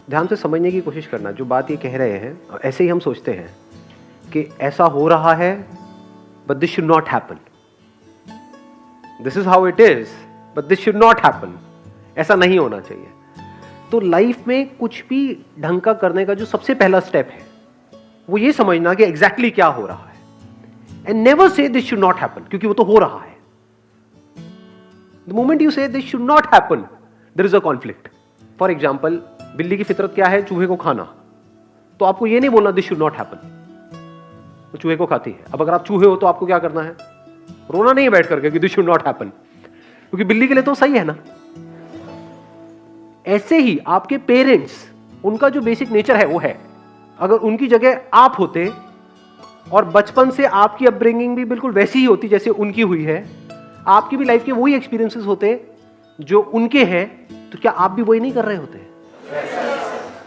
ध्यान से समझने की कोशिश करना, जो बात ये कह रहे हैं ऐसे ही हम सोचते हैं कि ऐसा हो रहा है but this should not happen, this is how it is but this should not happen, ऐसा नहीं होना चाहिए। तो लाइफ में कुछ भी ढंग का करने का जो सबसे पहला स्टेप है वो ये समझना कि एग्जैक्टली क्या हो रहा है, and never say this should not happen, क्योंकि वो तो हो रहा है। The moment you say this should not happen, there is a conflict. For example, बिल्ली की फितरत क्या है? चूहे को खाना। तो आपको ये नहीं बोलना दिस शुड नॉट हैपन, वो चूहे को खाती है। अब अगर आप चूहे हो तो आपको क्या करना है? रोना नहीं है बैठ करके कि दिस शुड नॉट हैपन, क्योंकि बिल्ली के लिए तो सही है ना। ऐसे ही आपके पेरेंट्स, उनका जो बेसिक नेचर है वो है। अगर उनकी जगह आप होते और बचपन से आपकी अपब्रिंगिंग भी बिल्कुल वैसी ही होती जैसे उनकी हुई है, आपकी भी लाइफ के वही एक्सपीरियंसेस होते जो उनके हैं, तो क्या आप भी वही नहीं कर रहे होते?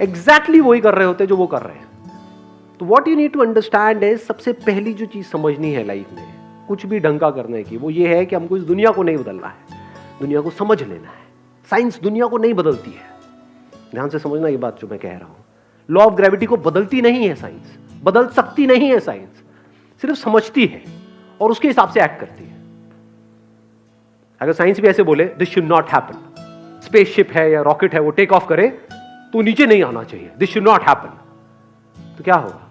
एग्जैक्टली वही कर रहे होते जो वो कर रहे हैं। तो what you need to understand है, सबसे पहली जो चीज समझनी है लाइफ में कुछ भी ढंग का करने की, वो ये है कि हमको इस दुनिया को नहीं बदलना है, दुनिया को समझ लेना है। साइंस दुनिया को नहीं बदलती है, ध्यान से समझना ये बात जो मैं कह रहा हूं। लॉ ऑफ ग्रेविटी को बदलती नहीं है साइंस, बदल सकती नहीं है साइंस, सिर्फ समझती है और उसके हिसाब से एक्ट करती है। अगर साइंस भी ऐसे बोले this should not happen, spaceship है या रॉकेट है वो टेक ऑफ करे तो नीचे नहीं आना चाहिए, दिस शुड नॉट हैपन, तो क्या होगा?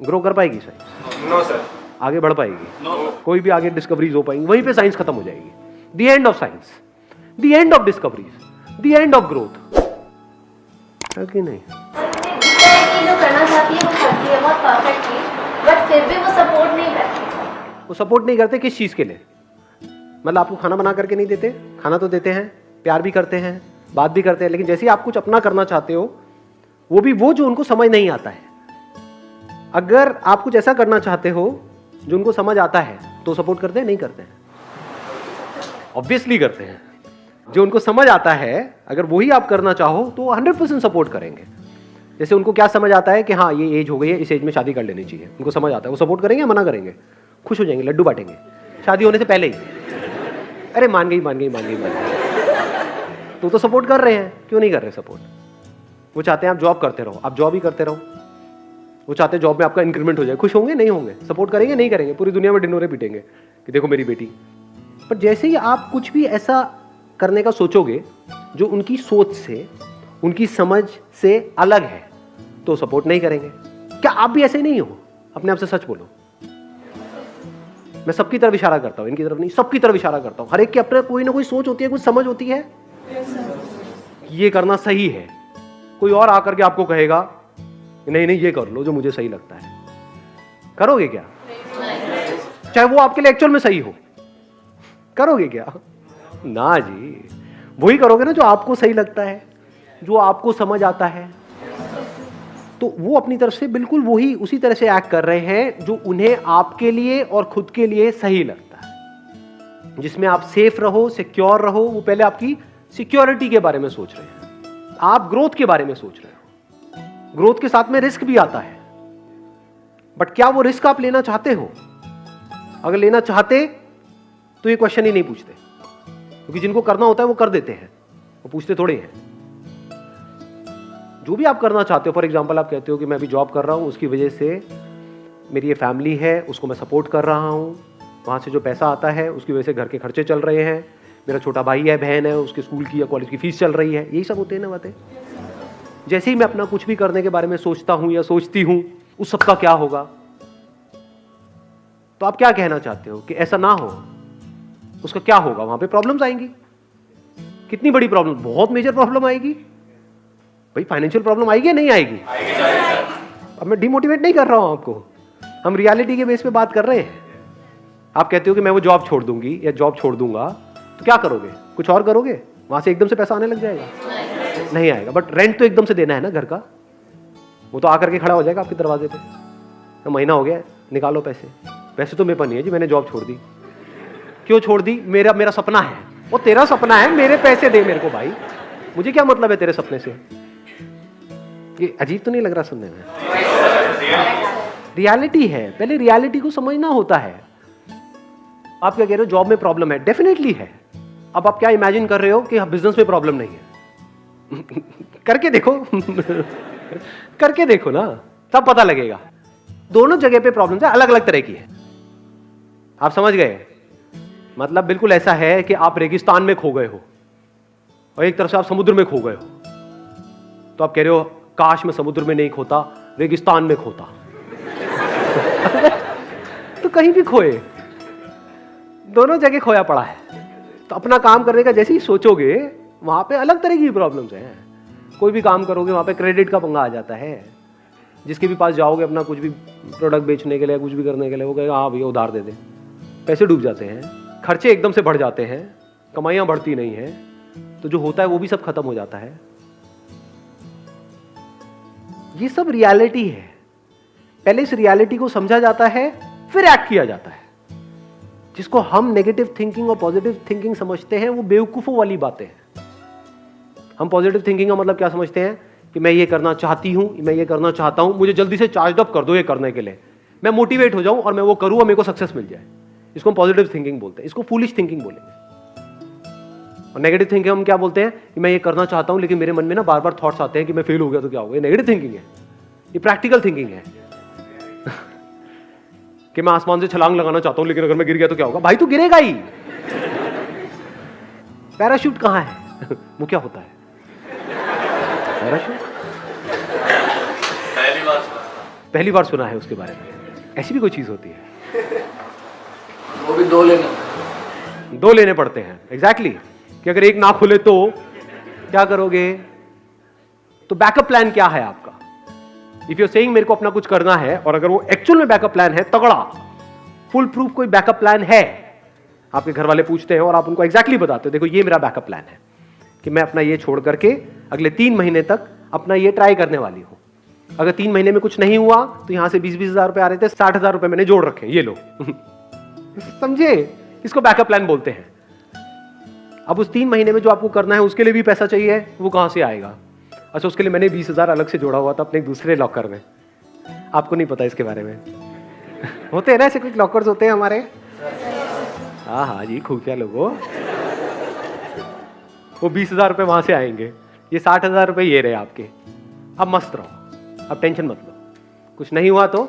ग्रो कर पाएगी साइंस? No sir. आगे बढ़ पाएगी? नो। कोई भी आगे डिस्कवरीज हो पाएंगी? वहीं पे साइंस खत्म हो जाएगी। The end of science, the end of discoveries, the end of growth, है कि नहीं? जो करना चाहती है वो करती है बहुत परफेक्टली, बट फिर भी वो सपोर्ट नहीं करती। वो सपोर्ट नहीं करते किस चीज के लिए? मतलब आपको खाना बना करके नहीं देते? खाना तो देते हैं, प्यार भी करते हैं, बात भी करते हैं, लेकिन जैसे ही आप कुछ अपना करना चाहते हो, वो भी वो जो उनको समझ नहीं आता है। अगर आप कुछ ऐसा करना चाहते हो जो उनको समझ आता है तो सपोर्ट करते हैं? नहीं करते हैं? ऑब्वियसली करते हैं। जो उनको समझ आता है अगर वही आप करना चाहो तो 100% सपोर्ट करेंगे। जैसे उनको क्या समझ आता है कि हाँ ये एज हो गई है, इस एज में शादी कर लेनी चाहिए, उनको समझ आता है, वो सपोर्ट करेंगे या मना करेंगे? खुश हो जाएंगे, लड्डू बांटेंगे शादी होने से पहले ही। अरे मान गई मान गई मान गई मान गई, तो सपोर्ट कर रहे हैं। क्यों नहीं कर रहे सपोर्ट? वो चाहते हैं आप जॉब करते रहो, आप जॉब ही करते रहो। वो चाहते हैं जॉब में आपका इंक्रीमेंट हो जाए। खुश होंगे? नहीं होंगे। सपोर्ट करेंगे? नहीं करेंगे। पूरी दुनिया में डिनोरे पीटेंगे कि देखो मेरी बेटी। पर जैसे ही आप कुछ भी ऐसा करने का सोचोगे जो उनकी सोच से, उनकी समझ से अलग है, तो सपोर्ट नहीं करेंगे। क्या आप भी ऐसे नहीं हो? अपने आप से सच बोलो। मैं सबकी तरफ इशारा करता हूं, इनकी तरफ नहीं, सबकी तरफ इशारा करता हूं। हर एक की अपने कोई ना कोई सोच होती है, कुछ समझ होती है। ये करना सही है। कोई और आकर के आपको कहेगा नहीं नहीं ये कर लो जो मुझे सही लगता है, करोगे क्या? चाहे वो आपके लिए एक्चुअल में सही हो, करोगे क्या? ना जी, वही करोगे ना जो आपको सही लगता है, जो आपको समझ आता है। तो वो अपनी तरफ से बिल्कुल वही उसी तरह से एक्ट कर रहे हैं जो उन्हें आपके लिए और खुद के लिए सही लगता है, जिसमें आप सेफ रहो, सिक्योर रहो। वो पहले आपकी सिक्योरिटी के बारे में सोच रहे हैं, आप ग्रोथ के बारे में सोच रहे हो। ग्रोथ के साथ में रिस्क भी आता है, बट क्या वो रिस्क आप लेना चाहते हो? अगर लेना चाहते तो ये क्वेश्चन ही नहीं पूछते, क्योंकि जिनको करना होता है वो कर देते हैं, वो पूछते थोड़े हैं। जो भी आप करना चाहते हो, फॉर एग्जांपल आप कहते हो कि मैं अभी जॉब कर रहा हूं, उसकी वजह से मेरी ये फैमिली है, उसको मैं सपोर्ट कर रहा हूं, वहां से जो पैसा आता है उसकी वजह से घर के खर्चे चल रहे हैं, मेरा छोटा भाई है, बहन है, उसके स्कूल की या कॉलेज की फीस चल रही है। यही सब होते हैं ना बातें। जैसे ही मैं अपना कुछ भी करने के बारे में सोचता हूं या सोचती हूं, उस सब का क्या होगा? तो आप क्या कहना चाहते हो कि ऐसा ना हो, उसका क्या होगा? वहां पे प्रॉब्लम्स आएंगी। कितनी बड़ी प्रॉब्लम? बहुत मेजर प्रॉब्लम आएगी भाई। फाइनेंशियल प्रॉब्लम आएगी या नहीं आएगी? अब मैं डिमोटिवेट नहीं कर रहा हूं आपको, हम रियलिटी के बेस पे बात कर रहे हैं। आप कहते हो कि मैं वो जॉब छोड़ दूंगी या जॉब छोड़ दूंगा, तो क्या करोगे? कुछ और करोगे? वहां से एकदम से पैसा आने लग जाएगा? नहीं आएगा। बट रेंट तो एकदम से देना है ना घर का, वो तो आकर के खड़ा हो जाएगा आपके दरवाजे पे, तो महीना हो गया निकालो पैसे। पैसे तो मेरे पास नहीं है जी, मैंने जॉब छोड़ दी। क्यों छोड़ दी? मेरा सपना है। वो तेरा सपना है, मेरे पैसे दे मेरे को भाई, मुझे क्या मतलब है तेरे सपने से? ये अजीब तो नहीं लग रहा सुनने में? रियलिटी है, पहले रियलिटी को समझना होता है। आप क्या कह रहे हो जॉब में प्रॉब्लम है? डेफिनेटली है। अब आप क्या इमेजिन कर रहे हो कि बिजनेस में प्रॉब्लम नहीं है? करके देखो। करके देखो ना, तब पता लगेगा। दोनों जगह पे प्रॉब्लम है, अलग अलग तरह की है। आप समझ गए? मतलब बिल्कुल ऐसा है कि आप रेगिस्तान में खो गए हो और एक तरफ से आप समुद्र में खो गए हो, तो आप कह रहे हो काश मैं समुद्र में नहीं खोता, रेगिस्तान में खोता। तो कहीं भी खोए, दोनों जगह खोया पड़ा है। तो अपना काम करने का जैसे ही सोचोगे, वहां पे अलग तरह की प्रॉब्लम्स हैं। कोई भी काम करोगे वहां पे क्रेडिट का पंगा आ जाता है। जिसके भी पास जाओगे अपना कुछ भी प्रोडक्ट बेचने के लिए, कुछ भी करने के लिए, वो कहेगा हाँ भैया उधार दे दे। पैसे डूब जाते हैं, खर्चे एकदम से बढ़ जाते हैं, कमाइयां बढ़ती नहीं है, तो जो होता है वो भी सब खत्म हो जाता है। ये सब रियलिटी है। पहले इस रियलिटी को समझा जाता है, फिर एक्ट किया जाता है। जिसको हम नेगेटिव थिंकिंग और पॉजिटिव थिंकिंग समझते हैं, वो बेवकूफों वाली बातें हैं। हम पॉजिटिव थिंकिंग का मतलब क्या समझते हैं कि मैं ये करना चाहती हूं, मैं ये करना चाहता हूं, मुझे जल्दी से चार्ज अप कर दो ये करने के लिए, मैं मोटिवेट हो जाऊं और मैं वो करूं और मेरे को सक्सेस मिल जाए। इसको हम पॉजिटिव थिंकिंग बोलते हैं। इसको फूलिश थिंकिंग बोलेंगे। और नेगेटिव थिंकिंग हम क्या बोलते हैं कि मैं ये करना चाहता हूं लेकिन मेरे मन में ना बार बार थॉट्स आते हैं कि मैं फेल हो गया तो क्या होगा। ये नेगेटिव थिंकिंग है। ये प्रैक्टिकल थिंकिंग है। कि मैं आसमान से छलांग लगाना चाहता हूं लेकिन अगर मैं गिर गया तो क्या होगा। भाई तू गिरेगा ही। पैराशूट कहां है? वो क्या होता है पैराशूट? पहली बार सुना है उसके बारे में। ऐसी भी कोई चीज होती है? वो भी दो लेने पड़ते हैं। एग्जैक्टली कि अगर एक ना खुले तो क्या करोगे? तो बैकअप प्लान क्या है आपका? इफ यू आर सेइंग मेरे को अपना कुछ करना है, और अगर वो एक्चुअल में बैकअप प्लान है तगड़ा, फुल प्रूफ कोई बैकअप प्लान है, आपके घर वाले पूछते हैं और आप उनको एग्जैक्टली बताते हो देखो ये मेरा बैकअप प्लान है कि मैं अपना ये छोड़ करके अगले 3 महीने तक अपना ये ट्राई करने वाली हूं। अगर 3 महीने में कुछ नहीं हुआ तो यहां से 20-20 हजार रुपए आ रहे थे, 60,000 रुपए मैंने जोड़ रखे, ये लो। समझे? इसको बैकअप प्लान बोलते हैं। अब उस 3 महीने में जो आपको करना है उसके लिए भी पैसा चाहिए, वो कहां से आएगा? अच्छा, उसके लिए मैंने 20,000 अलग से जोड़ा हुआ था अपने दूसरे लॉकर में। आपको नहीं पता इसके बारे में। होते हैं ना ऐसे कुछ लॉकर्स होते हैं हमारे। हाँ हाँ जी, खुफिया लोगों। वो 20,000 रुपए वहां से आएंगे, ये 60,000 रुपए ये रहे आपके। अब मस्त रहो, अब टेंशन मत लो। कुछ नहीं हुआ तो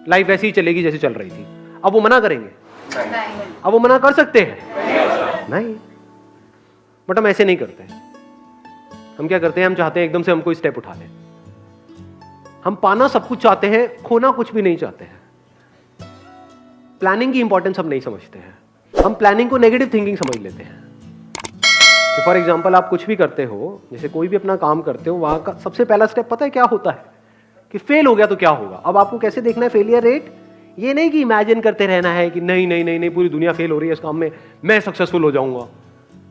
लाइफ ऐसी ही चलेगी जैसे चल रही थी। अब वो मना करेंगे? अब वो मना कर सकते हैं? नहीं। बट हम ऐसे नहीं करते। हम क्या करते हैं? हम चाहते हैं एकदम से हम कोई स्टेप उठा लें। हम पाना सब कुछ चाहते हैं, खोना कुछ भी नहीं चाहते हैं। प्लानिंग की इंपॉर्टेंस हम नहीं समझते हैं। हम प्लानिंग को नेगेटिव थिंकिंग समझ लेते हैं। कि फॉर एग्जाम्पल आप कुछ भी करते हो, जैसे कोई भी अपना काम करते हो, वहां का सबसे पहला स्टेप पता है क्या होता है? कि फेल हो गया तो क्या होगा। अब आपको कैसे देखना है फेलियर रेट? ये नहीं कि इमेजिन करते रहना है कि नहीं नहीं नहीं नहीं पूरी दुनिया फेल हो रही है इस काम में, मैं सक्सेसफुल हो जाऊंगा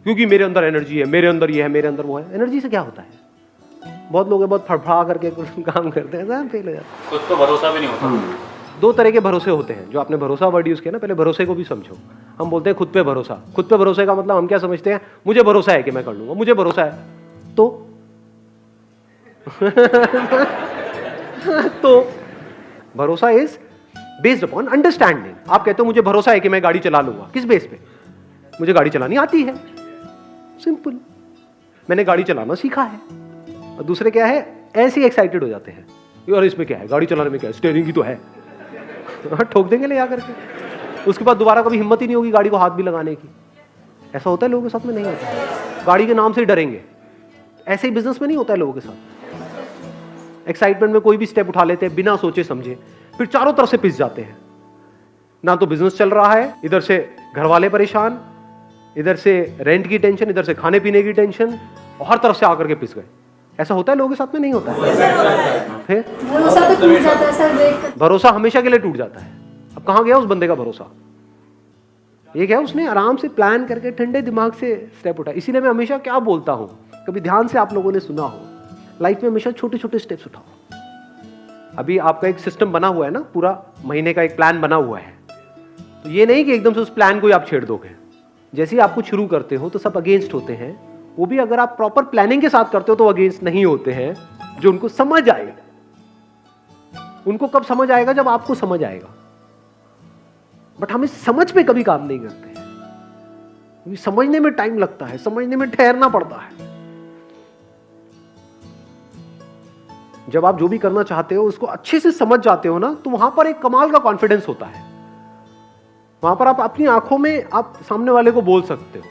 क्योंकि मेरे अंदर एनर्जी है, मेरे अंदर ये है, मेरे अंदर वो है। एनर्जी से क्या होता है? बहुत लोग बहुत फड़फड़ा करके काम करते हैं, फेल हो जाते हैं। खुद तो भरोसा भी नहीं होता। 2 तरह के भरोसे होते हैं। जो आपने भरोसा वर्ड यूज किया ना, पहले भरोसे को भी समझो। हम बोलते हैं खुद पे भरोसा। खुद पे भरोसे का मतलब हम क्या समझते हैं? मुझे भरोसा है कि मैं कर लूंगा, मुझे भरोसा है तो तो भरोसा इज बेस्ड अपॉन अंडरस्टैंडिंग। आप कहते हो मुझे भरोसा है कि मैं गाड़ी चला लूंगा, किस बेस पे? मुझे गाड़ी चलानी आती है, सिंपल, मैंने गाड़ी चलाना सीखा है। और दूसरे क्या है? ऐसे ही एक्साइटेड हो जाते हैं, यार इसमें क्या है, गाड़ी चलाने में क्या है, स्टीयरिंग ही तो है। ठोक देंगे ले आकर के। उसके बाद दोबारा कभी हिम्मत ही नहीं होगी गाड़ी को हाथ भी लगाने की। ऐसा होता है लोगों के साथ में? नहीं होता है। गाड़ी के नाम से ही डरेंगे। ऐसे ही बिजनेस में नहीं होता है लोगों के साथ। एक्साइटमेंट में कोई भी स्टेप उठा लेते हैं बिना सोचे समझे, फिर चारों तरफ से पिस जाते हैं। ना तो बिजनेस चल रहा है, इधर से घर वाले परेशान, इधर से रेंट की टेंशन, इधर से खाने पीने की टेंशन, और हर तरफ से आकर के पिस गए। ऐसा होता है लोगों के साथ में? नहीं होता है। फिर भरोसा तो टूट जाता है सर, देख कर। भरोसा हमेशा के लिए टूट जाता है। अब कहां गया उस बंदे का भरोसा? ये क्या, उसने आराम से प्लान करके ठंडे दिमाग से स्टेप उठाया। इसीलिए मैं हमेशा क्या बोलता हूं, कभी ध्यान से आप लोगों ने सुना हो, लाइफ में हमेशा छोटे छोटे स्टेप्स उठाओ। अभी आपका एक सिस्टम बना हुआ है ना, पूरा महीने का एक प्लान बना हुआ है, तो ये नहीं कि एकदम से उस प्लान को ही आप छेड़ दोगे। जैसे ही आप कुछ शुरू करते हो तो सब अगेंस्ट होते हैं, वो भी अगर आप प्रॉपर प्लानिंग के साथ करते हो तो अगेंस्ट नहीं होते हैं, जो उनको समझ आए। उनको कब समझ आएगा? जब आपको समझ आएगा। बट हम इस समझ पे कभी काम नहीं करते हैं, क्योंकि समझने में टाइम लगता है, समझने में ठहरना पड़ता है। जब आप जो भी करना चाहते हो उसको अच्छे से समझ जाते हो ना, तो वहां पर एक कमाल का कॉन्फिडेंस होता है। वहां पर आप अपनी आंखों में आप सामने वाले को बोल सकते हो,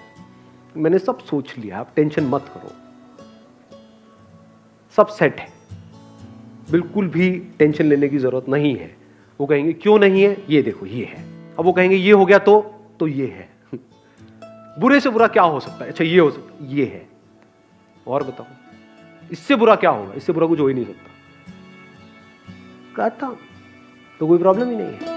मैंने सब सोच लिया, आप टेंशन मत करो, सब सेट है, बिल्कुल भी टेंशन लेने की जरूरत नहीं है। वो कहेंगे क्यों नहीं है, ये देखो ये है। अब वो कहेंगे ये हो गया तो ये है। बुरे से बुरा क्या हो सकता है, अच्छा ये हो सकता है, ये है, और बताओ इससे बुरा क्या होगा, इससे बुरा कुछ हो ही नहीं सकता। कहता तो कोई प्रॉब्लम ही नहीं है।